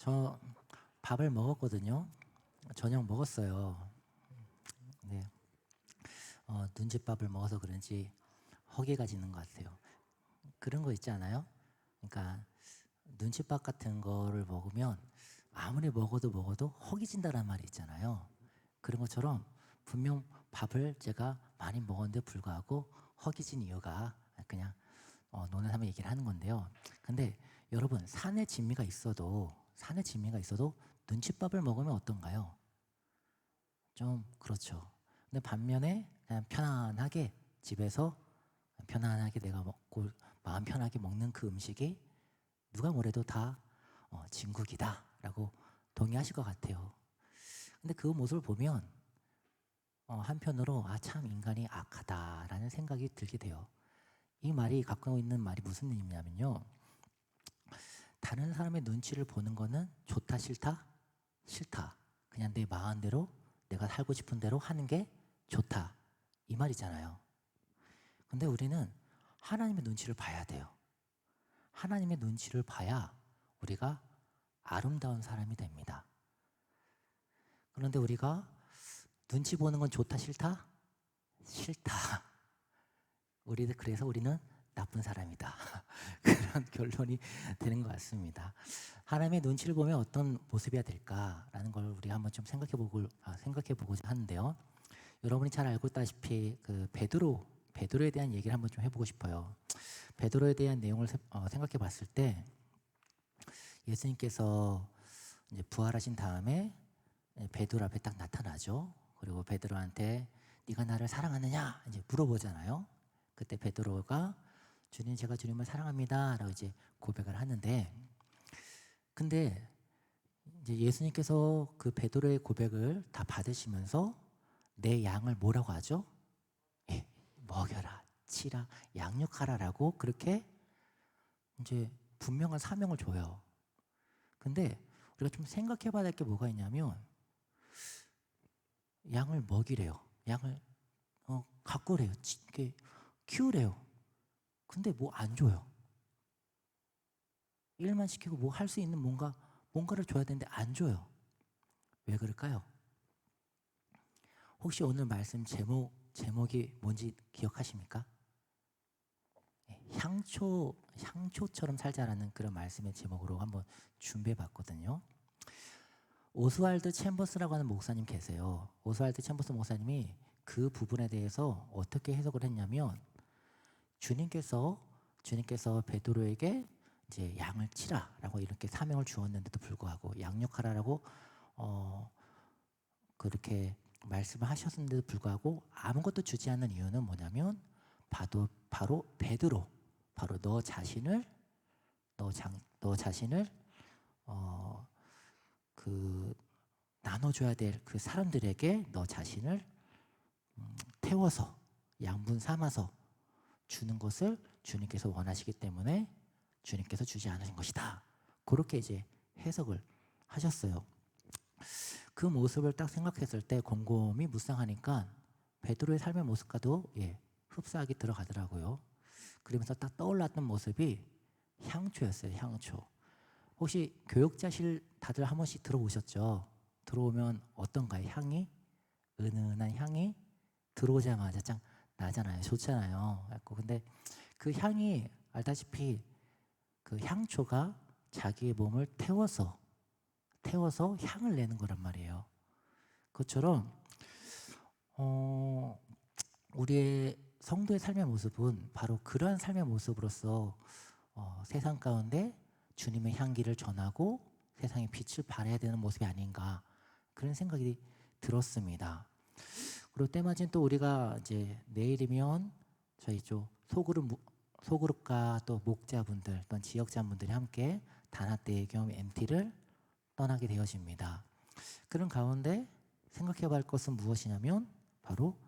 저 밥을 먹었거든요. 저녁 먹었어요. 네, 눈칫밥을 먹어서 그런지 허기가 지는 것 같아요. 그런 거 있지 않아요? 그러니까 눈칫밥 같은 거를 먹으면 아무리 먹어도 허기진다는 말이 있잖아요. 그런 것처럼 분명 밥을 제가 많이 먹었는데 불구하고 허기진 이유가 그냥 논을 하면 얘기를 하는 건데요. 근데 여러분, 산의 진미가 있어도 눈칫밥을 먹으면 어떤가요? 좀 그렇죠. 근데 반면에 그냥 편안하게 집에서 편안하게 내가 먹고 마음 편하게 먹는 그 음식이 누가 뭐래도 다 진국이다라고 동의하실 것 같아요. 근데 그 모습을 보면 한편으로 참 인간이 악하다라는 생각이 들게 돼요. 이 말이 갖고 있는 말이 무슨 의미냐면요. 다른 사람의 눈치를 보는 거는 좋다 싫다? 싫다. 그냥 내 마음대로 내가 살고 싶은 대로 하는 게 좋다. 이 말이잖아요. 근데 우리는 하나님의 눈치를 봐야 돼요. 하나님의 눈치를 봐야 우리가 아름다운 사람이 됩니다. 그런데 우리가 눈치 보는 건 좋다 싫다? 싫다. 그래서 우리는 나쁜 사람이다. 그런 결론이 되는 것 같습니다. 하나님의 눈치를 보면 어떤 모습이야 될까라는 걸 우리 한번 좀 생각해보고자 하는데요. 여러분이 잘 알고 있다시피 그 베드로에 대한 얘기를 한번 좀 해보고 싶어요. 베드로에 대한 내용을 생각해봤을 때 예수님께서 이제 부활하신 다음에 베드로 앞에 딱 나타나죠. 그리고 베드로한테 네가 나를 사랑하느냐 이제 물어보잖아요. 그때 베드로가 주님, 제가 주님을 사랑합니다라고 이제 고백을 하는데, 근데 이제 예수님께서 그 베드로의 고백을 다 받으시면서 내 양을 뭐라고 하죠? 예, 먹여라, 치라, 양육하라라고 그렇게 이제 분명한 사명을 줘요. 근데 우리가 좀 생각해봐야 될 게 뭐가 있냐면 양을 먹이래요. 양을 가꾸래요. 이렇게 키우래요. 근데 뭐 안 줘요. 일만 시키고 뭐 할 수 있는 뭔가를 줘야 되는데 안 줘요. 왜 그럴까요? 혹시 오늘 말씀 제목이 뭔지 기억하십니까? 향초처럼 살자라는 그런 말씀의 제목으로 한번 준비해 봤거든요. 오스왈드 챔버스라고 하는 목사님 계세요. 오스왈드 챔버스 목사님이 그 부분에 대해서 어떻게 해석을 했냐면 주님께서 베드로에게 이제 양을 치라라고 이렇게 사명을 주었는데도 불구하고 양육하라라고 그렇게 말씀을 하셨는데도 불구하고 아무것도 주지 않는 이유는 뭐냐면 바로 베드로, 바로 너 자신을 그 나눠줘야 될 그 사람들에게 너 자신을 태워서 양분 삼아서 주는 것을 주님께서 원하시기 때문에 주님께서 주지 않으신 것이다. 그렇게 이제 해석을 하셨어요. 그 모습을 딱 생각했을 때 곰곰이 묵상하니까 베드로의 삶의 모습과도 흡사하게 들어가더라고요. 그러면서 딱 떠올랐던 모습이 향초였어요. 향초. 혹시 교육자실 다들 한 번씩 들어오셨죠? 들어오면 어떤가요? 향이? 은은한 향이 들어오자마자 짱 나잖아요. 좋잖아요. 근데 그 향이 알다시피 그 향초가 자기의 몸을 태워서 향을 내는 거란 말이에요. 그것처럼 우리의 성도의 삶의 모습은 바로 그러한 삶의 모습으로서 세상 가운데 주님의 향기를 전하고 세상에 빛을 발해야 되는 모습이 아닌가 그런 생각이 들었습니다. 그리고 때마침 또 우리가 이제 내일이면 저희 쪽 소그룹과 또 목자분들 또는 지역자분들이 함께 단합대회 겸 MT를 떠나게 되어집니다. 그런 가운데 생각해 볼 것은 무엇이냐면 바로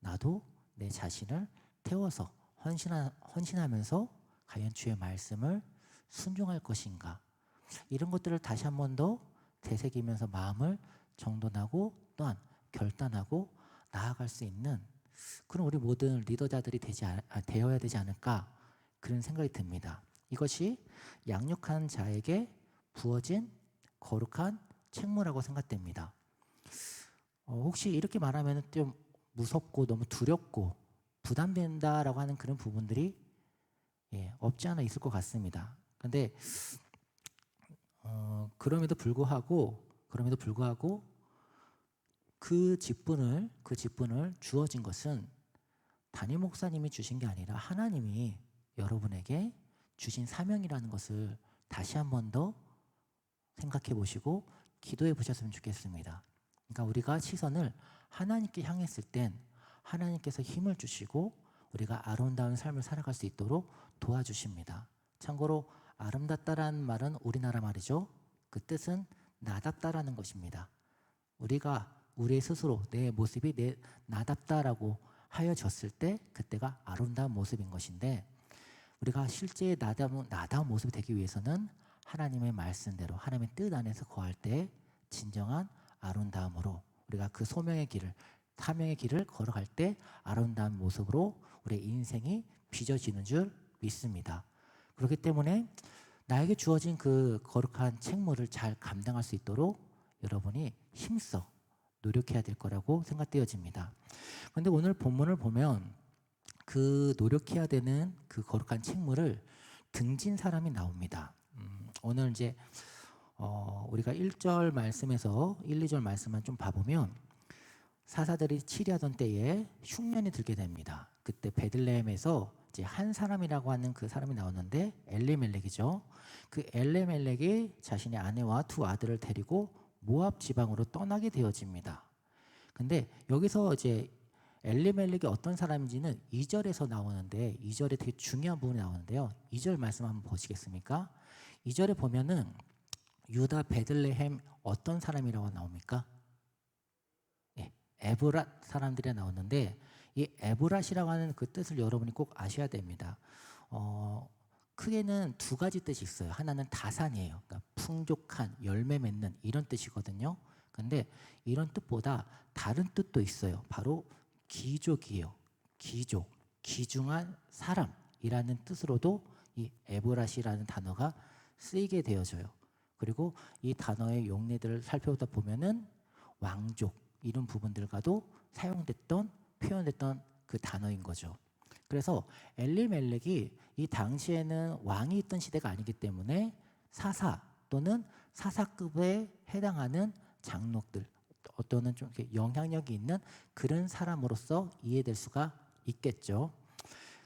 나도 내 자신을 태워서 헌신하면서 과연 주의 말씀을 순종할 것인가, 이런 것들을 다시 한 번 더 되새기면서 마음을 정돈하고 또한 결단하고 나아갈 수 있는 그런 우리 모든 리더자들이 되어야 되지 않을까 그런 생각이 듭니다. 이것이 양육한 자에게 부어진 거룩한 책무라고 생각됩니다. 혹시 이렇게 말하면 좀 무섭고 너무 두렵고 부담된다라고 하는 그런 부분들이 없지 않아 있을 것 같습니다. 그런데 그럼에도 불구하고 그 직분을 주어진 것은 담임 목사님이 주신 게 아니라 하나님이 여러분에게 주신 사명이라는 것을 다시 한 번 더 생각해 보시고 기도해 보셨으면 좋겠습니다. 그러니까 우리가 시선을 하나님께 향했을 땐 하나님께서 힘을 주시고 우리가 아름다운 삶을 살아갈 수 있도록 도와주십니다. 참고로 아름답다라는 말은 우리나라 말이죠. 그 뜻은 나답다라는 것입니다. 우리가 우리 스스로 내 모습이 나답다라고 하여졌을 때 그때가 아름다운 모습인 것인데, 우리가 실제 나다운 모습이 되기 위해서는 하나님의 말씀대로 하나님의 뜻 안에서 거할 때 진정한 아름다움으로 우리가 그 사명의 길을 걸어갈 때 아름다운 모습으로 우리의 인생이 빚어지는 줄 믿습니다. 그렇기 때문에 나에게 주어진 그 거룩한 책무를 잘 감당할 수 있도록 여러분이 힘써 노력해야 될 거라고 생각되어집니다. 그런데 오늘 본문을 보면 그 노력해야 되는 그 거룩한 책무를 등진 사람이 나옵니다. 오늘 이제 우리가 1절 말씀에서 1, 2절 말씀만 좀 봐보면 사사들이 치리하던 때에 흉년이 들게 됩니다. 그때 베들레헴에서 이제 한 사람이라고 하는 그 사람이 나오는데 엘리멜렉이죠. 그 엘리멜렉이 자신의 아내와 두 아들을 데리고 모압 지방으로 떠나게 되어집니다. 근데 여기서 이제 엘리멜렉이 어떤 사람인지는 2절에서 나오는데 2절에 되게 중요한 부분이 나오는데요. 2절 말씀 한번 보시겠습니까? 2절에 보면은 유다 베들레헴 어떤 사람이라고 나옵니까? 에브랏 사람들이 나오는데 이 에브랏이라고 하는 그 뜻을 여러분이 꼭 아셔야 됩니다. 크게는 두 가지 뜻이 있어요. 하나는 다산이에요. 그러니까 풍족한, 열매 맺는 이런 뜻이거든요. 근데 이런 뜻보다 다른 뜻도 있어요. 바로 귀족이에요. 귀족, 귀중한 사람이라는 뜻으로도 이 에브랏이라는 단어가 쓰이게 되어져요. 그리고 이 단어의 용례들을 살펴보다 보면은 왕족 이런 부분들과도 사용됐던 표현됐던 그 단어인 거죠. 그래서 엘리멜렉이 이 당시에는 왕이 있던 시대가 아니기 때문에 사사 또는 사사급에 해당하는 장록들, 어떤 좀 이렇게 영향력이 있는 그런 사람으로서 이해될 수가 있겠죠.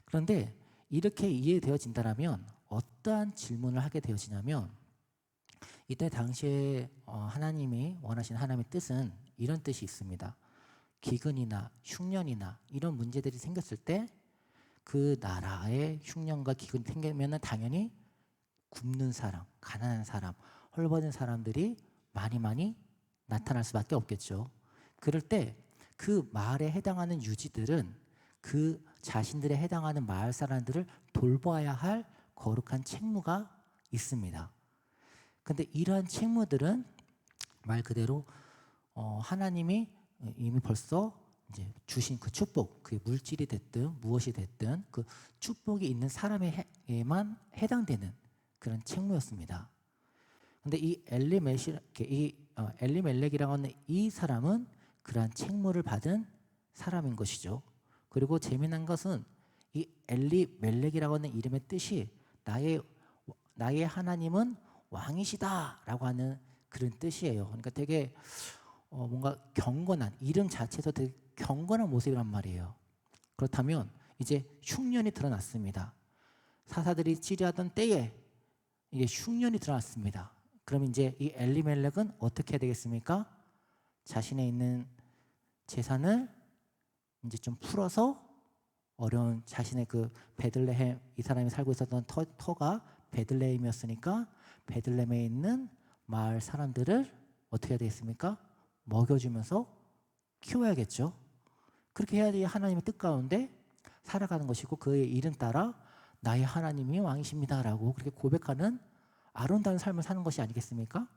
그런데 이렇게 이해되어진다면 어떠한 질문을 하게 되어지냐면, 이때 당시에 하나님이 원하시는 하나님의 뜻은 이런 뜻이 있습니다. 기근이나 흉년이나 이런 문제들이 생겼을 때 그 나라에 흉년과 기근이 생기면 당연히 굶는 사람, 가난한 사람, 헐벗은 사람들이 많이 나타날 수밖에 없겠죠. 그럴 때 그 마을에 해당하는 유지들은 그 자신들에 해당하는 마을 사람들을 돌봐야 할 거룩한 책무가 있습니다. 근데 이러한 책무들은 말 그대로 하나님이 이미 벌써 이제 주신 그 축복, 그 물질이 됐든 무엇이 됐든 그 축복이 있는 사람에게만 해당되는 그런 책무였습니다. 근데 이 엘리멜렉이라고 하는 이 사람은 그러한 책무를 받은 사람인 것이죠. 그리고 재미난 것은 이 엘리멜렉이라고 하는 이름의 뜻이 나의 하나님은 왕이시다라고 하는 그런 뜻이에요. 그러니까 되게 뭔가 경건한, 이름 자체에서 되게 경건한 모습이란 말이에요. 그렇다면 이제 흉년이 드러났습니다. 사사들이 치리하던 때에 이게 흉년이 드러났습니다. 그럼 이제 이 엘리멜렉은 어떻게 해야 되겠습니까? 자신의 있는 재산을 이제 좀 풀어서 어려운 자신의 그 베들레헴, 이 사람이 살고 있었던 터가 베들레헴이었으니까 베들레헴에 있는 마을 사람들을 어떻게 해야 되겠습니까? 먹여주면서 키워야겠죠. 그렇게 해야지 하나님의 뜻 가운데 살아가는 것이고 그의 이름 따라 나의 하나님이 왕이십니다라고 그렇게 고백하는 아름다운 삶을 사는 것이 아니겠습니까?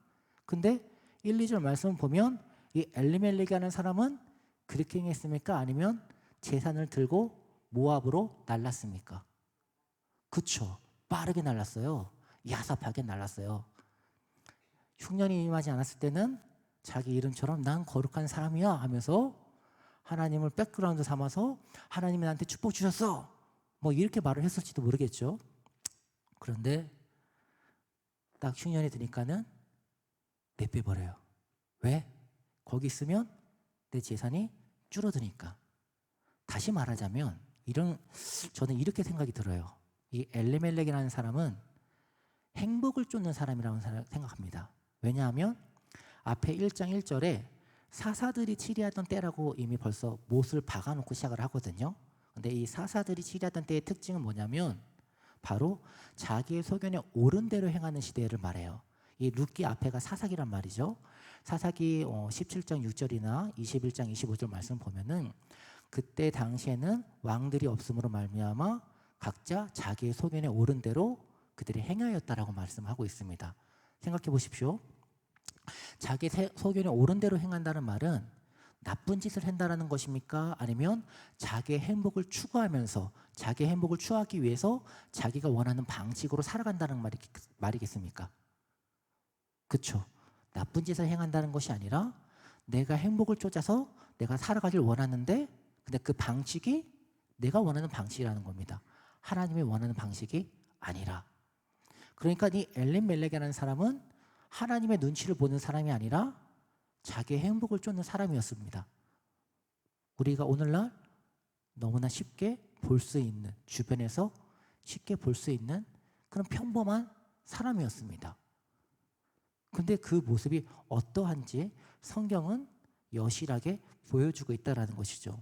근데 1, 2절 말씀을 보면 이 엘리멜렉이라는 사람은 그렇게 행했습니까? 아니면 재산을 들고 모압으로 날랐습니까? 그쵸. 빠르게 날랐어요. 야삽하게 날랐어요. 흉년이 임하지 않았을 때는 자기 이름처럼 난 거룩한 사람이야 하면서 하나님을 백그라운드 삼아서 하나님이 나한테 축복 주셨어 뭐 이렇게 말을 했을지도 모르겠죠. 그런데 딱 흉년이 드니까는 내빼버려요. 왜? 거기 있으면 내 재산이 줄어드니까. 다시 말하자면 저는 이렇게 생각이 들어요. 이 엘리멜렉이라는 사람은 행복을 쫓는 사람이라고 생각합니다. 왜냐하면 앞에 1장 1절에 사사들이 치리하던 때라고 이미 벌써 못을 박아놓고 시작을 하거든요. 근데 이 사사들이 치리하던 때의 특징은 뭐냐면 바로 자기의 소견에 옳은 대로 행하는 시대를 말해요. 이 룻기 앞에가 사사기란 말이죠. 사사기 17장 6절이나 21장 25절 말씀 보면은 그때 당시에는 왕들이 없음으로 말미암아 각자 자기의 소견에 옳은 대로 그들이 행하였다라고 말씀하고 있습니다. 생각해 보십시오. 자기 소견에 옳은 대로 행한다는 말은 나쁜 짓을 한다는 것입니까? 아니면 자기의 행복을 추구하면서 자기의 행복을 추구하기 위해서 자기가 원하는 방식으로 살아간다는 말이겠습니까? 그렇죠. 나쁜 짓을 행한다는 것이 아니라 내가 행복을 쫓아서 내가 살아가길 원하는데 근데 그 방식이 내가 원하는 방식이라는 겁니다. 하나님이 원하는 방식이 아니라. 그러니까 이 엘리멜렉이라는 사람은 하나님의 눈치를 보는 사람이 아니라 자기의 행복을 쫓는 사람이었습니다. 우리가 오늘날 너무나 쉽게 볼 수 있는, 주변에서 쉽게 볼 수 있는 그런 평범한 사람이었습니다. 근데 그 모습이 어떠한지 성경은 여실하게 보여주고 있다는 것이죠.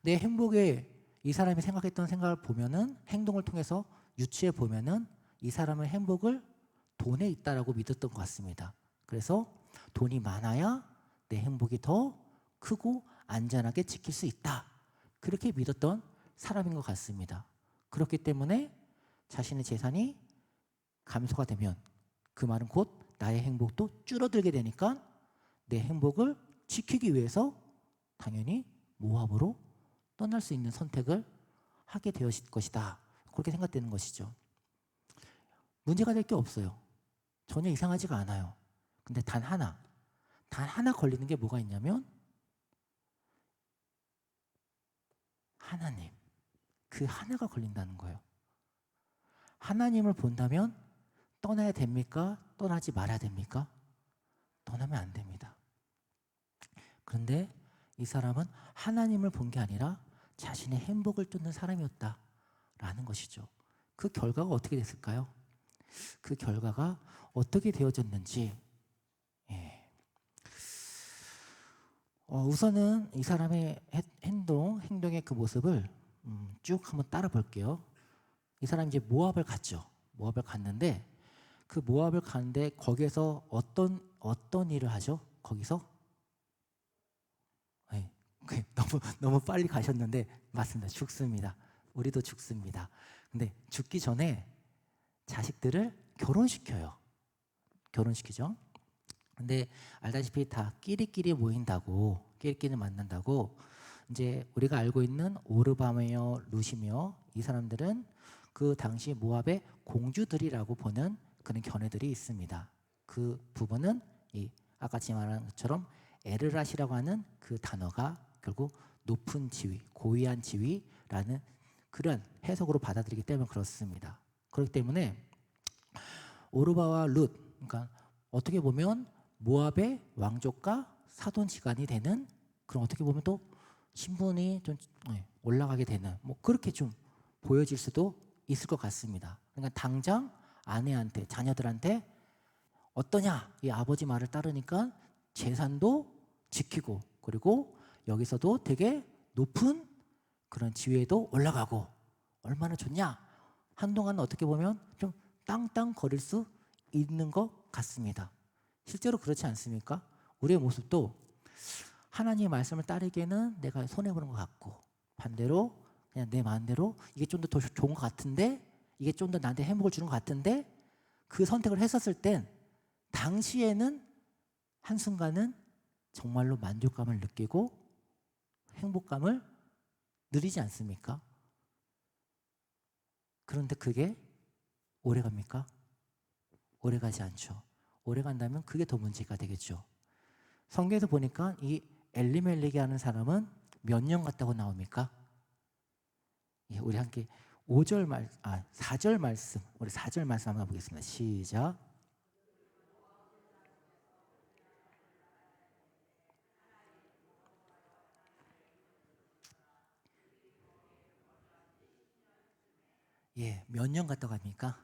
내 행복에 이 사람이 생각했던 생각을 보면은 행동을 통해서 유추해 보면은 이 사람의 행복을 돈에 있다라고 믿었던 것 같습니다. 그래서 돈이 많아야 내 행복이 더 크고 안전하게 지킬 수 있다. 그렇게 믿었던 사람인 것 같습니다. 그렇기 때문에 자신의 재산이 감소가 되면 그 말은 곧 나의 행복도 줄어들게 되니까 내 행복을 지키기 위해서 당연히 모압으로 떠날 수 있는 선택을 하게 되었을 것이다. 그렇게 생각되는 것이죠. 문제가 될 게 없어요. 전혀 이상하지가 않아요. 근데 단 하나 걸리는 게 뭐가 있냐면 하나님. 그 하나가 걸린다는 거예요. 하나님을 본다면 떠나야 됩니까? 떠나지 말아야 됩니까? 떠나면 안 됩니다. 그런데 이 사람은 하나님을 본 게 아니라 자신의 행복을 쫓는 사람이었다라는 것이죠. 그 결과가 어떻게 됐을까요? 그 결과가 어떻게 되어졌는지 우선은 이 사람의 행동의 그 모습을 쭉 한번 따라 볼게요. 이 사람이 이제 모압을 갔죠. 모압을 갔는데 그 모압을 가는데 거기에서 어떤 일을 하죠? 거기서 너무 빨리 가셨는데 맞습니다. 죽습니다. 우리도 죽습니다. 근데 죽기 전에 자식들을 결혼시켜요. 결혼시키죠. 근데 알다시피 다 끼리끼리 모인다고, 끼리끼리 만난다고 이제 우리가 알고 있는 오르바며 루시며 이 사람들은 그 당시 모압의 공주들이라고 보는 그런 견해들이 있습니다. 그 부분은 이 아까 말한 것처럼 에르랏이라고 하는 그 단어가 결국 높은 지위, 고위한 지위라는 그런 해석으로 받아들이기 때문에 그렇습니다. 그렇기 때문에 오르바와 룻, 그러니까 어떻게 보면 모압의 왕족과 사돈지간이 되는 그런 어떻게 보면 또 신분이 좀 올라가게 되는 뭐 그렇게 좀 보여질 수도 있을 것 같습니다. 그러니까 당장 아내한테 자녀들한테 어떠냐 이 아버지 말을 따르니까 재산도 지키고 그리고 여기서도 되게 높은 그런 지위에도 올라가고 얼마나 좋냐. 한동안 어떻게 보면 좀 땅땅거릴 수 있는 것 같습니다. 실제로 그렇지 않습니까? 우리의 모습도 하나님의 말씀을 따르기에는 내가 손해보는 것 같고 반대로 그냥 내 마음대로 이게 좀 더 좋은 것 같은데 이게 좀 더 나한테 행복을 주는 것 같은데 그 선택을 했었을 땐 당시에는 한순간은 정말로 만족감을 느끼고 행복감을 누리지 않습니까? 그런데 그게 오래 갑니까? 오래 가지 않죠. 오래 간다면 그게 더 문제가 되겠죠. 성경에서 보니까 이 엘리멜렉이 하는 사람은 몇 년 갔다고 나옵니까? 예, 우리 함께 4절 말씀, 우리 4절 말씀 한번 보겠습니다. 시작. 예, 몇 년 갔다고 합니까?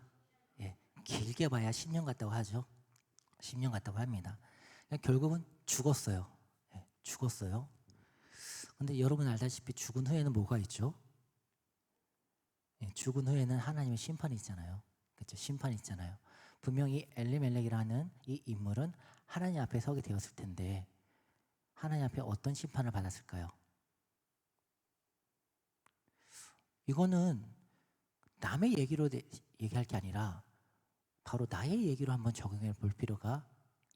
예, 길게 봐야 10년 갔다고 하죠. 10년 갔다고 합니다. 결국은 죽었어요. 예, 죽었어요. 근데 여러분 알다시피 죽은 후에는 뭐가 있죠? 예, 죽은 후에는 하나님의 심판이 있잖아요. 그렇죠? 심판이 있잖아요. 분명히 엘리멜렉이라는 이 인물은 하나님 앞에 서게 되었을 텐데 하나님 앞에 어떤 심판을 받았을까요? 이거는 남의 얘기로 얘기할 게 아니라 바로 나의 얘기로 한번 적용해 볼 필요가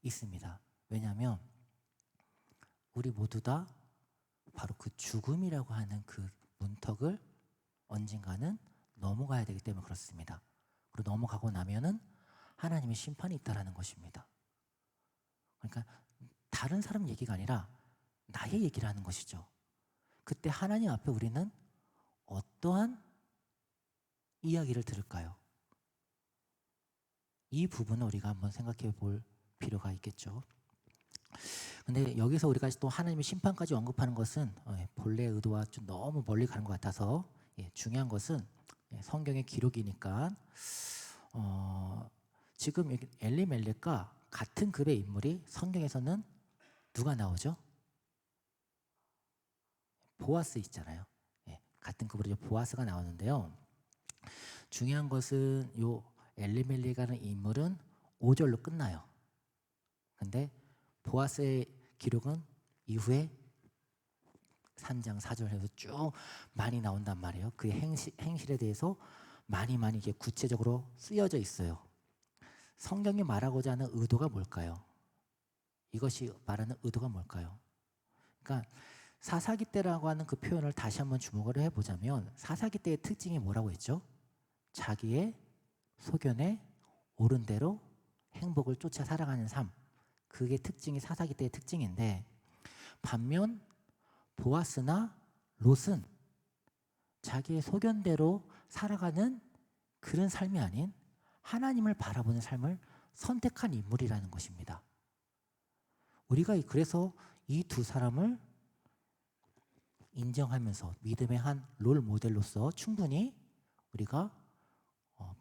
있습니다. 왜냐하면 우리 모두 다 바로 그 죽음이라고 하는 그 문턱을 언젠가는 넘어가야 되기 때문에 그렇습니다. 그리고 넘어가고 나면은 하나님의 심판이 있다라는 것입니다. 그러니까 다른 사람 얘기가 아니라 나의 얘기를 하는 것이죠. 그때 하나님 앞에 우리는 어떠한 이야기를 들을까요? 이 부분을 우리가 한번 생각해 볼 필요가 있겠죠. 근데 여기서 우리가 또 하나님의 심판까지 언급하는 것은 본래의 의도와 좀 너무 멀리 가는 것 같아서 중요한 것은 성경의 기록이니까 지금 엘리멜렉과 같은 급의 인물이 성경에서는 누가 나오죠? 보아스 있잖아요. 같은 급으로 보아스가 나오는데요. 중요한 것은 요 엘리멜렉이라는 인물은 5절로 끝나요. 근데 보아스의 기록은 이후에 3장 4절 해서 쭉 많이 나온단 말이에요. 그 행실에 대해서 많이 이게 구체적으로 쓰여져 있어요. 성경이 말하고자 하는 의도가 뭘까요? 이것이 말하는 의도가 뭘까요? 그러니까 사사기 때라고 하는 그 표현을 다시 한번 주목을 해보자면 사사기 때의 특징이 뭐라고 했죠? 자기의 소견에 옳은 대로 행복을 쫓아 살아가는 삶. 그게 특징이 사사기 때의 특징인데 반면 보아스나 롯은 자기의 소견대로 살아가는 그런 삶이 아닌 하나님을 바라보는 삶을 선택한 인물이라는 것입니다. 우리가 그래서 이 두 사람을 인정하면서 믿음의 한 롤 모델로서 충분히 우리가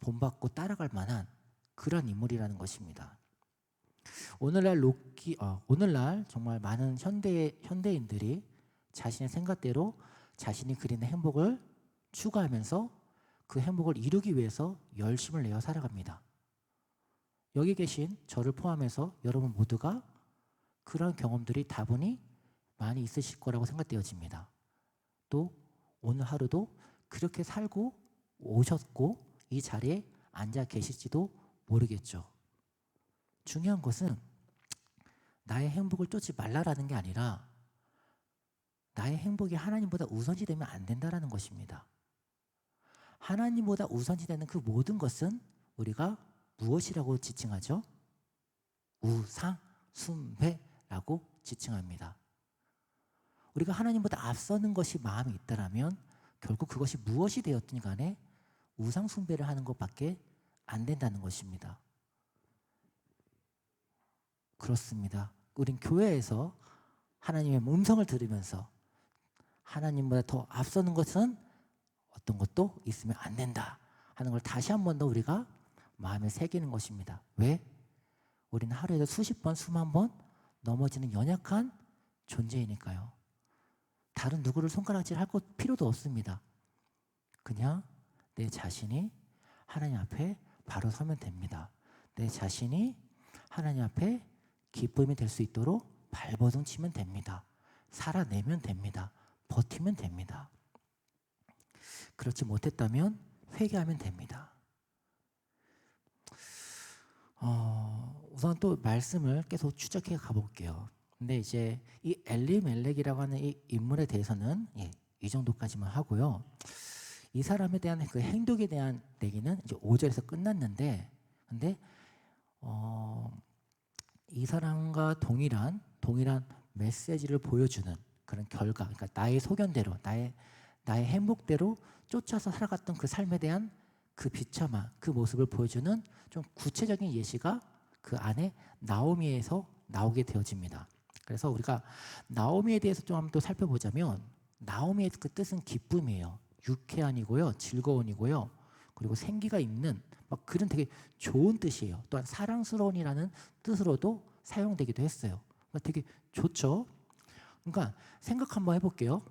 본받고 따라갈 만한 그런 인물이라는 것입니다. 오늘날 정말 많은 현대인들이 자신의 생각대로 자신이 그리는 행복을 추구하면서 그 행복을 이루기 위해서 열심을 내어 살아갑니다. 여기 계신 저를 포함해서 여러분 모두가 그런 경험들이 다분히 많이 있으실 거라고 생각되어집니다. 또 오늘 하루도 그렇게 살고 오셨고 이 자리에 앉아 계실지도 모르겠죠. 중요한 것은 나의 행복을 쫓지 말라라는 게 아니라 나의 행복이 하나님보다 우선시 되면 안 된다라는 것입니다. 하나님보다 우선시 되는 그 모든 것은 우리가 무엇이라고 지칭하죠? 우상, 숭배라고 지칭합니다. 우리가 하나님보다 앞서는 것이 마음이 있다라면 결국 그것이 무엇이 되었든 간에 우상 숭배를 하는 것밖에 안 된다는 것입니다. 그렇습니다. 우린 교회에서 하나님의 음성을 들으면서 하나님보다 더 앞서는 것은 어떤 것도 있으면 안 된다 하는 걸 다시 한 번 더 우리가 마음에 새기는 것입니다. 왜? 우리는 하루에도 수십 번, 수만 번 넘어지는 연약한 존재이니까요. 다른 누구를 손가락질 할 필요도 없습니다. 그냥 내 자신이 하나님 앞에 바로 서면 됩니다. 내 자신이 하나님 앞에 기쁨이 될 수 있도록 발버둥 치면 됩니다. 살아내면 됩니다. 버티면 됩니다. 그렇지 못했다면 회개하면 됩니다. 우선 또 말씀을 계속 추적해 가볼게요. 근데 이제 이 엘리멜렉이라고 하는 이 인물에 대해서는 이 정도까지만 하고요. 이 사람에 대한 그 행동에 대한 얘기는 이제 5절에서 끝났는데, 근데 이 사람과 동일한 메시지를 보여주는 그런 결과, 그러니까 나의 소견대로, 나의 행복대로 쫓아서 살아갔던 그 삶에 대한 그 비참한 그 모습을 보여주는 좀 구체적인 예시가 그 안에 나오미에서 나오게 되어집니다. 그래서 우리가 나오미에 대해서 좀 한번 또 살펴보자면, 나오미의 그 뜻은 기쁨이에요. 유쾌한이고요, 즐거운이고요, 그리고 생기가 있는 막 그런 되게 좋은 뜻이에요. 또한 사랑스러운이라는 뜻으로도 사용되기도 했어요. 그러니까 되게 좋죠. 그러니까 생각 한번 해볼게요.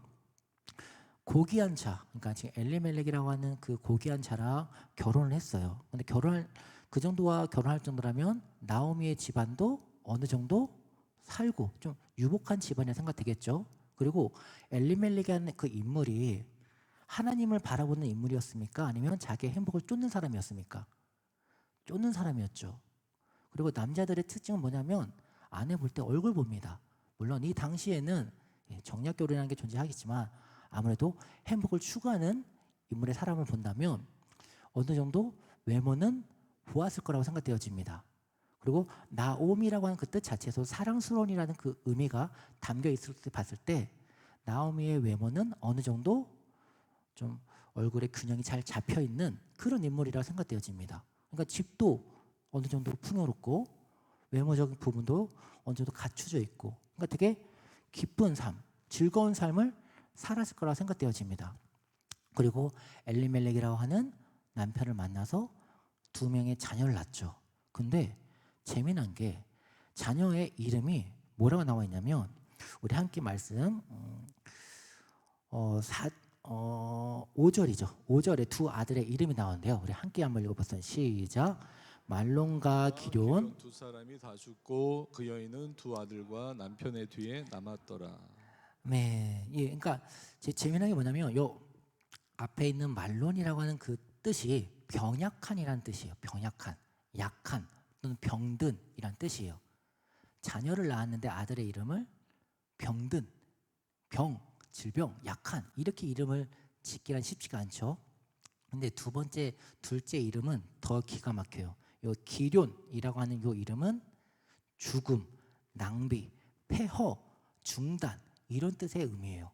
고귀한 자, 그러니까 지금 엘리멜렉이라고 하는 그 고귀한 자랑 결혼을 했어요. 근데 그 정도와 결혼할 정도라면 나오미의 집안도 어느 정도 살고 좀 유복한 집안이라 생각되겠죠. 그리고 엘리멜렉이라는 그 인물이 하나님을 바라보는 인물이었습니까? 아니면 자기의 행복을 쫓는 사람이었습니까? 쫓는 사람이었죠. 그리고 남자들의 특징은 뭐냐면 아내 볼 때 얼굴 봅니다. 물론 이 당시에는 정략 결혼이라는 게 존재하겠지만 아무래도 행복을 추구하는 인물의 사람을 본다면 어느 정도 외모는 보았을 거라고 생각되어집니다. 그리고 나오미라고 하는 그 뜻 자체에서 사랑스러운이라는 그 의미가 담겨 있을 때 봤을 때 나오미의 외모는 어느 정도 좀 얼굴에 균형이 잘 잡혀 있는 그런 인물이라고 생각되어집니다. 그러니까 집도 어느 정도 풍요롭고 외모적인 부분도 어느 정도 갖춰져 있고, 그러니까 되게 기쁜 삶, 즐거운 삶을 살았을 거라고 생각되어집니다. 그리고 엘리멜렉이라고 하는 남편을 만나서 2명의 자녀를 낳죠. 근데 재미난 게 자녀의 이름이 뭐라고 나와 있냐면, 우리 함께 말씀 5절이죠. 5절에 두 아들의 이름이 나오는데요. 우리 함께 한번 읽어보세요. 시작. 말론과 기럨 두 사람이 다 죽고 그 여인은 두 아들과 남편의 뒤에 남았더라. 네, 예, 그러니까 재미난 게 뭐냐면 요 앞에 있는 말론이라고 하는 그 뜻이 병약한이라는 뜻이에요. 병약한, 약한 또는 병든이란 뜻이에요. 자녀를 낳았는데 아들의 이름을 병든, 질병, 약한 이렇게 이름을 짓기란 쉽지가 않죠. 근데 둘째 이름은 더 기가 막혀요. 요 기럨이라고 하는 요 이름은 죽음, 낭비, 폐허, 중단 이런 뜻의 의미예요.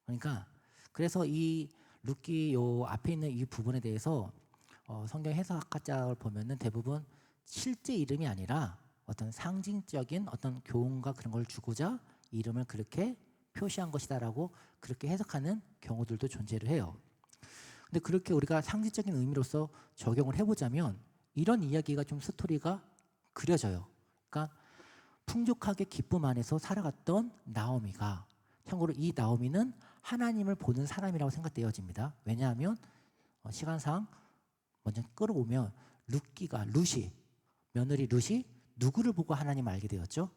그러니까 그래서 이 룻기 요 앞에 있는 이 부분에 대해서 성경 해석학자를 보면은 대부분 실제 이름이 아니라 어떤 상징적인 어떤 교훈과 그런 걸 주고자 이름을 그렇게 표시한 것이다라고 그렇게 해석하는 경우들도 존재를 해요. 근데 그렇게 우리가 상징적인 의미로서 적용을 해보자면 이런 이야기가 좀 스토리가 그려져요. 그러니까 풍족하게 기쁨 안에서 살아갔던 나오미가, 참고로 이 나오미는 하나님을 보는 사람이라고 생각되어집니다. 왜냐하면 시간상 먼저 끌어오면 룻이 며느리 룻이 누구를 보고 하나님을 알게 되었죠?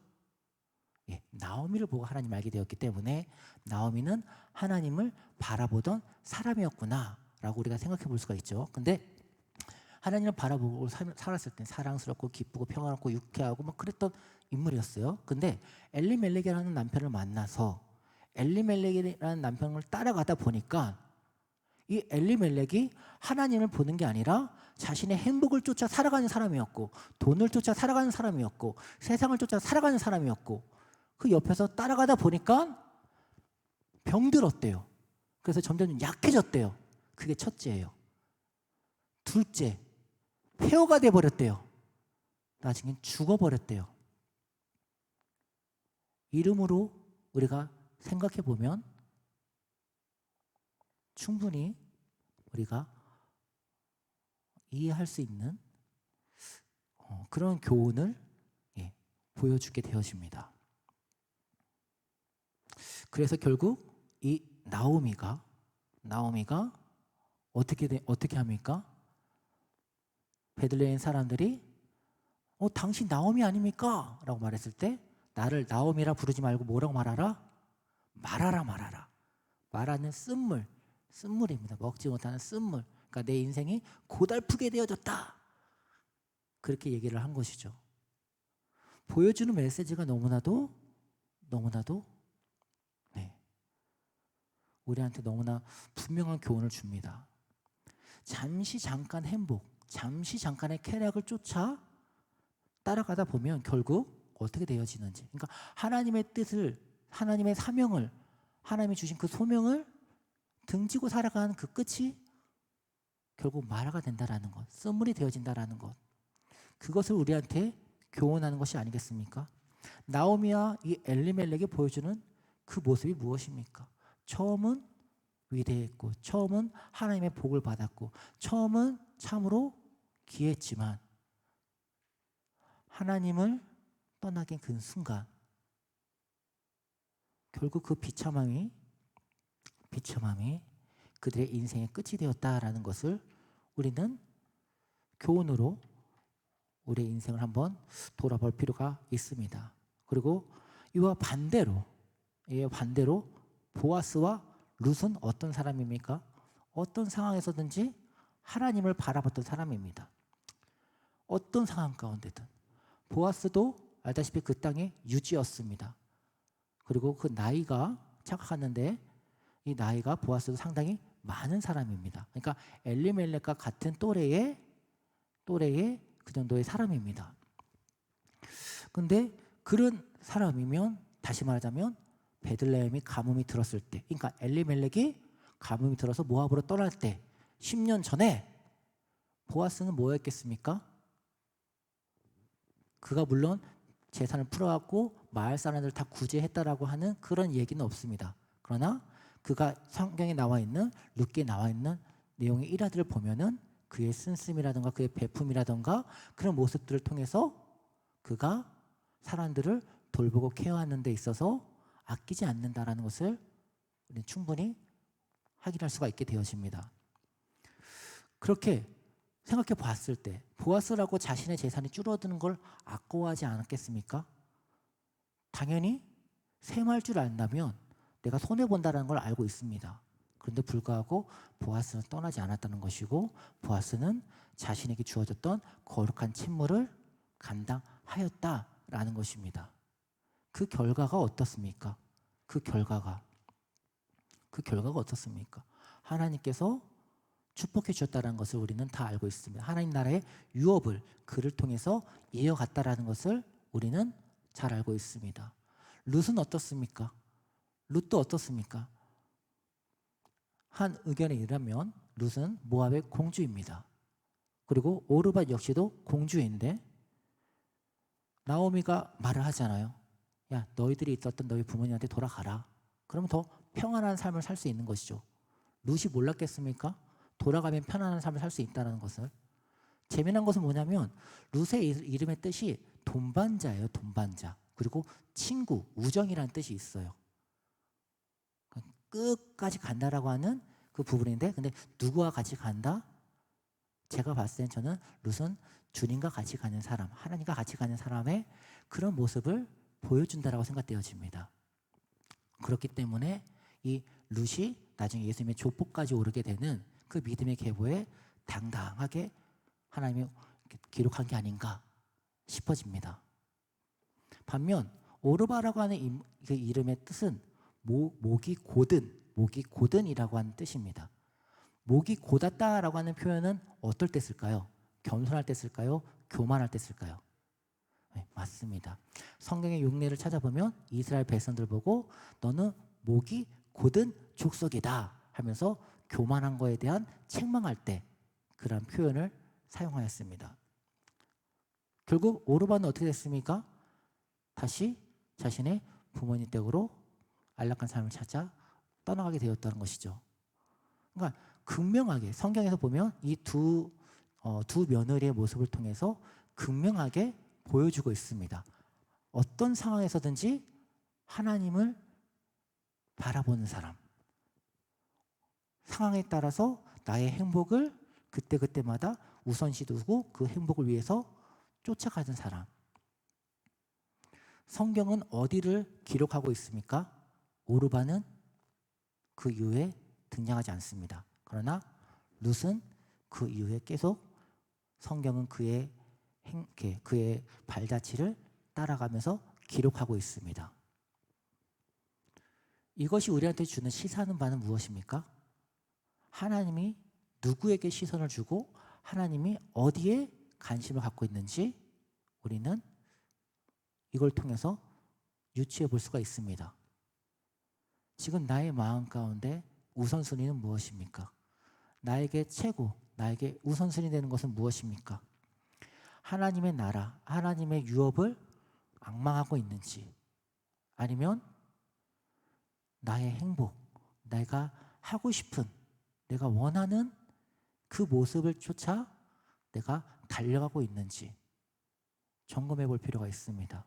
예, 나오미를 보고 하나님을 알게 되었기 때문에 나오미는 하나님을 바라보던 사람이었구나라고 우리가 생각해 볼 수가 있죠. 근데 하나님을 바라보고 살았을 때 사랑스럽고 기쁘고 평안하고 유쾌하고 막 그랬던 인물이었어요. 근데 엘리멜렉이라는 남편을 만나서 엘리멜렉이라는 남편을 따라가다 보니까 이 엘리멜렉이 하나님을 보는 게 아니라 자신의 행복을 쫓아 살아가는 사람이었고, 돈을 쫓아 살아가는 사람이었고, 세상을 쫓아 살아가는 사람이었고, 그 옆에서 따라가다 보니까 병들었대요. 그래서 점점 약해졌대요. 그게 첫째예요. 둘째, 폐허가 돼버렸대요. 나중엔 죽어버렸대요. 이름으로 우리가 생각해 보면 충분히 우리가 이해할 수 있는 그런 교훈을 보여주게 되어집니다. 그래서 결국 이 나오미가 어떻게 합니까? 베들레헴 사람들이 당신 나오미 아닙니까? 라고 말했을 때 나를 나오미라 부르지 말고 뭐라고 말하라? 말하라. 말하는 쓴물입니다. 먹지 못하는 쓴물. 그러니까 내 인생이 고달프게 되어졌다. 그렇게 얘기를 한 것이죠. 보여주는 메시지가 너무나도 우리한테 너무나 분명한 교훈을 줍니다. 잠시 잠깐 행복, 잠시 잠깐의 쾌락을 쫓아 따라가다 보면 결국 어떻게 되어지는지, 그러니까 하나님의 뜻을, 하나님의 사명을, 하나님이 주신 그 소명을 등지고 살아가는 그 끝이 결국 마라가 된다라는 것, 쓴물이 되어진다라는 것, 그것을 우리한테 교훈하는 것이 아니겠습니까? 나오미와 이 엘리멜렉이 보여주는 그 모습이 무엇입니까? 처음은 위대했고, 처음은 하나님의 복을 받았고, 처음은 참으로 귀했지만 하나님을 떠나긴 그 순간 결국 그 비참함이 그들의 인생의 끝이 되었다라는 것을 우리는 교훈으로 우리의 인생을 한번 돌아볼 필요가 있습니다. 그리고 이와 반대로 보아스와 룻은 어떤 사람입니까? 어떤 상황에서든지 하나님을 바라봤던 사람입니다. 어떤 상황 가운데든. 보아스도 알다시피 그 땅의 유지였습니다. 그리고 그 나이가 착각하는데 이 나이가 보아스도 상당히 많은 사람입니다. 그러니까 엘리멜렉과 같은 또래의 그 정도의 사람입니다. 근데 그런 사람이면, 다시 말하자면 베들레헴이 가뭄이 들었을 때, 그러니까 엘리멜렉이 가뭄이 들어서 모압으로 떠날 때 10년 전에 보아스는 뭐였겠습니까? 그가 물론 재산을 풀어갖고 마을 사람들 다 구제했다라고 하는 그런 얘기는 없습니다. 그러나 그가 성경에 나와 있는, 룻기에 나와 있는 내용의 일화들을 보면은 그의 쓴씀이라든가 그의 베품이라든가 그런 모습들을 통해서 그가 사람들을 돌보고 케어하는 데 있어서 아끼지 않는다라는 것을 우리는 충분히 확인할 수가 있게 되어집니다. 그렇게 생각해 봤을 때 보아스라고 자신의 재산이 줄어드는 걸 아까워하지 않았겠습니까? 당연히 셈할 줄 안다면 내가 손해본다는 걸 알고 있습니다. 그런데 불구하고 보아스는 떠나지 않았다는 것이고, 보아스는 자신에게 주어졌던 거룩한 책무를 감당하였다라는 것입니다. 그 결과가 어떻습니까? 그 결과가 어떻습니까? 하나님께서 축복해 주셨다는 것을 우리는 다 알고 있습니다. 하나님 나라의 유업을 그를 통해서 이어갔다라는 것을 우리는 잘 알고 있습니다. 룻은 어떻습니까? 룻도 어떻습니까? 한 의견에 의하면 룻은 모압의 공주입니다. 그리고 오르밧 역시도 공주인데 나오미가 말을 하잖아요. 야, 너희들이 있었던 너희 부모님한테 돌아가라. 그러면 더 평안한 삶을 살 수 있는 것이죠. 룻이 몰랐겠습니까? 돌아가면 편안한 삶을 살 수 있다는 것을. 재미난 것은 뭐냐면 룻의 이름의 뜻이 동반자예요. 동반자. 그리고 친구, 우정이라는 뜻이 있어요. 끝까지 간다라고 하는 그 부분인데, 근데 누구와 같이 간다? 제가 봤을 땐 저는 룻은 주님과 같이 가는 사람, 하나님과 같이 가는 사람의 그런 모습을 보여준다라고 생각되어집니다. 그렇기 때문에 이 룻이 나중에 예수님의 조폭까지 오르게 되는 그 믿음의 계보에 당당하게 하나님이 기록한 게 아닌가 싶어집니다. 반면 오르바라고 하는 그 이름의 뜻은 목이 고든이라고 하는 뜻입니다. 목이 곧았다라고 하는 표현은 어떨 때 쓸까요? 겸손할 때 쓸까요? 교만할 때 쓸까요? 네, 맞습니다. 성경의 용례를 찾아보면 이스라엘 백성들 보고 너는 목이 곧은 족속이다 하면서 교만한 거에 대한 책망할 때 그런 표현을 사용하였습니다. 결국 오르밧은 어떻게 됐습니까? 다시 자신의 부모님 댁으로 안락한 삶을 찾아 떠나가게 되었다는 것이죠. 그러니까 극명하게 성경에서 보면 이 두 며느리의 모습을 통해서 극명하게 보여주고 있습니다. 어떤 상황에서든지 하나님을 바라보는 사람, 상황에 따라서 나의 행복을 그때그때마다 우선시 두고 그 행복을 위해서 쫓아가는 사람. 성경은 어디를 기록하고 있습니까? 오르밧은 그 이후에 등장하지 않습니다. 그러나 룻은 그 이후에 계속 성경은 그의 발자취를 따라가면서 기록하고 있습니다. 이것이 우리한테 주는 시사하는 바는 무엇입니까? 하나님이 누구에게 시선을 주고 하나님이 어디에 관심을 갖고 있는지 우리는 이걸 통해서 유추해 볼 수가 있습니다. 지금 나의 마음 가운데 우선순위는 무엇입니까? 나에게 최고, 나에게 우선순위 되는 것은 무엇입니까? 하나님의 나라, 하나님의 유업을 앙망하고 있는지, 아니면 나의 행복, 내가 하고 싶은, 내가 원하는 그 모습을 쫓아 내가 달려가고 있는지 점검해 볼 필요가 있습니다.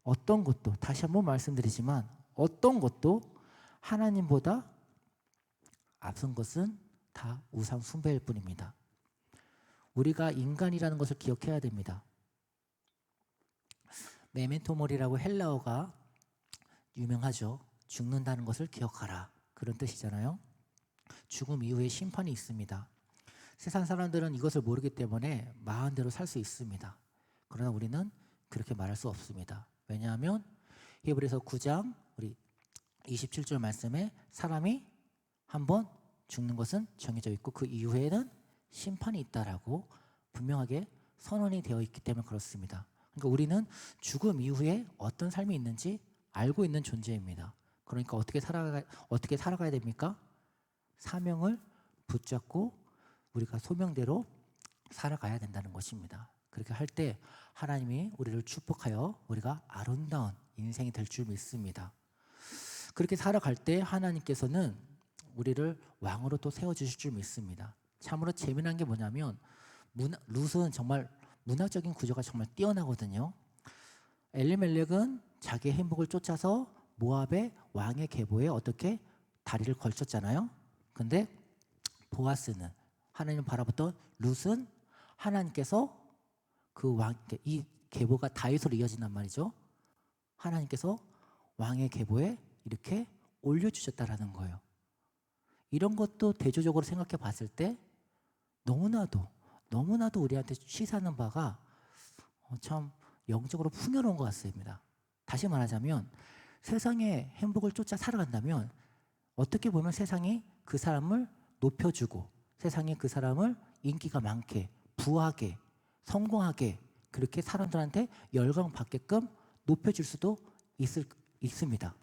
어떤 것도, 다시 한번 말씀드리지만 어떤 것도 하나님보다 앞선 것은 다 우상 숭배일 뿐입니다. 우리가 인간이라는 것을 기억해야 됩니다. 메멘토 모리라고 헬라어가 유명하죠. 죽는다는 것을 기억하라, 그런 뜻이잖아요. 죽음 이후에 심판이 있습니다. 세상 사람들은 이것을 모르기 때문에 마음대로 살 수 있습니다. 그러나 우리는 그렇게 말할 수 없습니다. 왜냐하면 히브리서 9장 우리 27절 말씀에 사람이 한번 죽는 것은 정해져 있고 그 이후에는 심판이 있다라고 분명하게 선언이 되어 있기 때문에 그렇습니다. 그러니까 우리는 죽음 이후에 어떤 삶이 있는지 알고 있는 존재입니다. 그러니까 어떻게 살아가야 됩니까? 사명을 붙잡고 우리가 소명대로 살아가야 된다는 것입니다. 그렇게 할 때 하나님이 우리를 축복하여 우리가 아름다운 인생이 될 줄 믿습니다. 그렇게 살아갈 때 하나님께서는 우리를 왕으로 또 세워주실 줄 믿습니다. 참으로 재미난 게 뭐냐면 룻은 정말 문화적인 구조가 정말 뛰어나거든요. 엘리멜렉은 자기의 행복을 쫓아서 모압의 왕의 계보에 어떻게 다리를 걸쳤잖아요. 근데 보아스는, 하나님을 바라봤던 룻은 하나님께서 그 왕, 이 계보가 다윗으로 이어진단 말이죠. 하나님께서 왕의 계보에 이렇게 올려주셨다라는 거예요. 이런 것도 대조적으로 생각해 봤을 때 너무나도 우리한테 시사하는 바가 참 영적으로 풍요로운 것 같습니다. 다시 말하자면 세상의 행복을 쫓아 살아간다면 어떻게 보면 세상이 그 사람을 높여주고 세상이 그 사람을 인기가 많게, 부하게, 성공하게 그렇게 사람들한테 열광받게끔 높여줄 수도 있습니다.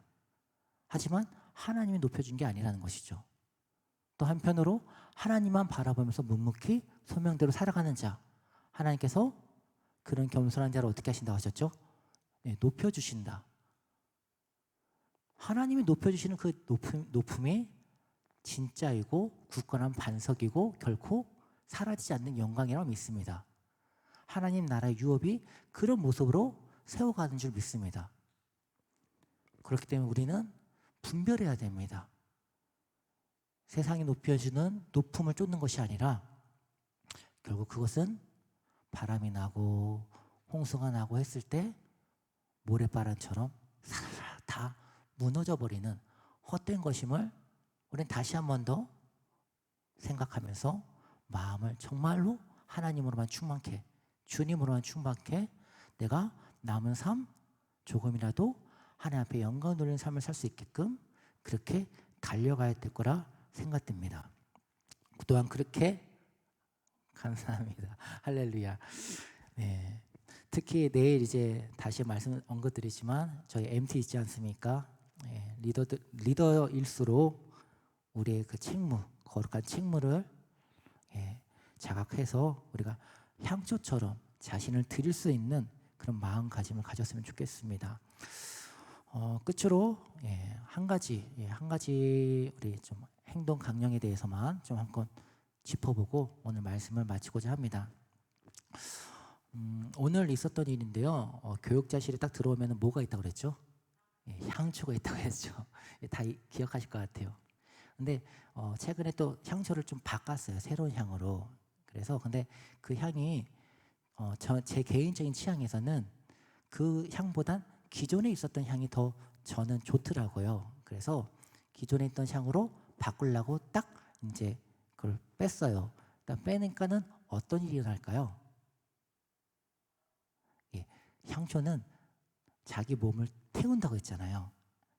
하지만 하나님이 높여준 게 아니라는 것이죠. 또 한편으로 하나님만 바라보면서 묵묵히 소명대로 살아가는 자, 하나님께서 그런 겸손한 자를 어떻게 하신다고 하셨죠? 네, 높여주신다. 하나님이 높여주시는 그 높음이 진짜이고 굳건한 반석이고 결코 사라지지 않는 영광이라고 믿습니다. 하나님 나라의 유업이 그런 모습으로 세워가는 줄 믿습니다. 그렇기 때문에 우리는 분별해야 됩니다. 세상이 높여주는 높음을 쫓는 것이 아니라 결국 그것은 바람이 나고 홍수가 나고 했을 때 모래바람처럼 사라락 다 무너져 버리는 헛된 것임을 우리는 다시 한 번 더 생각하면서 마음을 정말로 하나님으로만 충만케, 주님으로만 충만케 내가 남은 삶 조금이라도 하나님 앞에 영광 돌리는 삶을 살 수 있게끔 그렇게 달려가야 될 거라 생각됩니다. 또한 그렇게 감사합니다. 할렐루야. 네. 특히 내일 이제 다시 말씀 언급드리지만 저희 MT 있지 않습니까? 네. 리더일수록 우리의 그 책무, 거룩한 책무를 자각해서 우리가 향초처럼 자신을 드릴 수 있는 그런 마음가짐을 가졌으면 좋겠습니다. 끝으로 한 가지 우리 좀 행동 강령에 대해서만 좀 한번 짚어보고 오늘 말씀을 마치고자 합니다. 오늘 있었던 일인데요. 교육자실에 딱 들어오면 뭐가 있다고 그랬죠? 향초가 있다고 했죠. 다 기억하실 것 같아요. 근데 최근에 또 향초를 좀 바꿨어요. 새로운 향으로. 그래서 근데 그 향이 제 개인적인 취향에서는 그 향보단 기존에 있었던 향이 더 저는 좋더라고요. 그래서 기존에 있던 향으로 바꾸려고 딱 이제 그걸 뺐어요. 일단 빼니까는 어떤 일이 일어날까요? 향초는 자기 몸을 태운다고 했잖아요.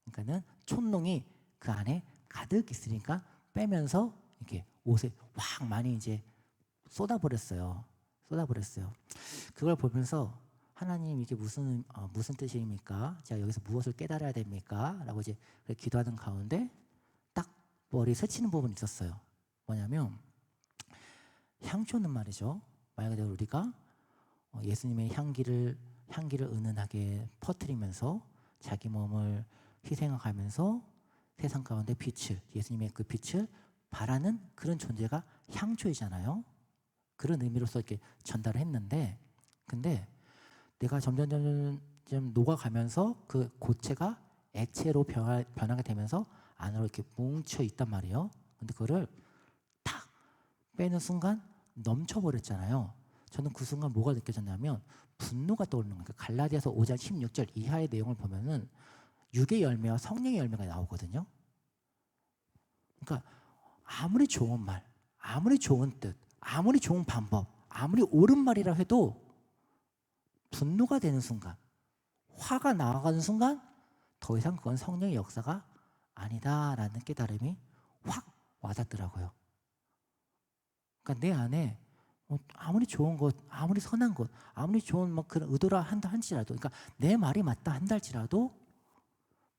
그러니까는 촛농이 그 안에 가득 있으니까 빼면서 이렇게 옷에 확 많이 이제 쏟아버렸어요. 그걸 보면서 하나님 이게 무슨 뜻입니까? 제가 여기서 무엇을 깨달아야 됩니까? 라고 이제 기도하는 가운데 딱 머리 스치는 부분이 있었어요. 뭐냐면 향초는 말이죠. 말 그대로 우리가 예수님의 향기를 은은하게 퍼뜨리면서 자기 몸을 희생하면서 세상 가운데 빛을, 예수님의 그 빛을 바라는 그런 존재가 향초이잖아요. 그런 의미로서 이렇게 전달을 했는데, 근데 내가 점점 녹아가면서 그 고체가 액체로 변하게 되면서 안으로 이렇게 뭉쳐 있단 말이에요. 근데 그거를 탁 빼는 순간 넘쳐버렸잖아요. 저는 그 순간 뭐가 느껴졌냐면 분노가 떠오르는 거예요. 갈라디아서 5장 16절 이하의 내용을 보면은 육의 열매와 성령의 열매가 나오거든요. 그러니까 아무리 좋은 말, 아무리 좋은 뜻, 아무리 좋은 방법, 아무리 옳은 말이라 해도 분노가 되는 순간, 화가 나가는 순간 더 이상 그건 성령의 역사가 아니다라는 깨달음이 확 와닿더라고요. 그러니까 내 안에 아무리 좋은 것, 아무리 선한 것, 아무리 좋은 막 그런 의도라 한다 할지라도, 그러니까 내 말이 맞다 한다 할지라도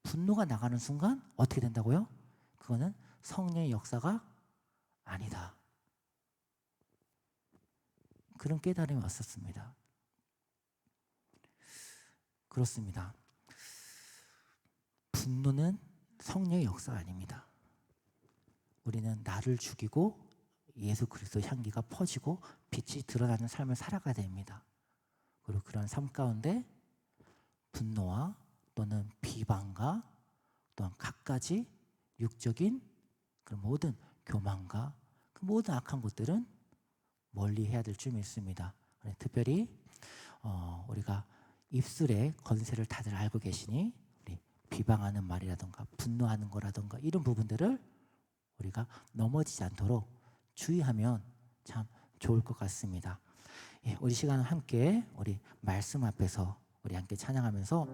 분노가 나가는 순간 어떻게 된다고요? 그거는 성령의 역사가 아니다. 그런 깨달음이 왔었습니다. 그렇습니다. 분노는 성령의 역사가 아닙니다. 우리는 나를 죽이고 예수 그리스도의 향기가 퍼지고 빛이 드러나는 삶을 살아가야 됩니다. 그리고 그런 삶 가운데 분노와 또는 비방과 또한 갖가지 육적인 그런 모든 교만과 그 모든 악한 것들은 멀리 해야 될 줄 믿습니다. 특별히 우리가 입술의 건세를 다들 알고 계시니 우리 비방하는 말이라든가 분노하는 거라든가 이런 부분들을 우리가 넘어지지 않도록 주의하면 참 좋을 것 같습니다. 예, 우리 시간을 함께 우리 말씀 앞에서 우리 함께 찬양하면서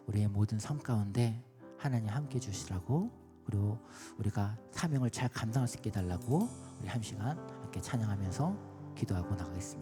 우리의 모든 삶 가운데 하나님 함께 주시라고, 그리고 우리가 사명을 잘 감당할 수 있게 해달라고 우리 한 시간 함께 찬양하면서 기도하고 나가겠습니다.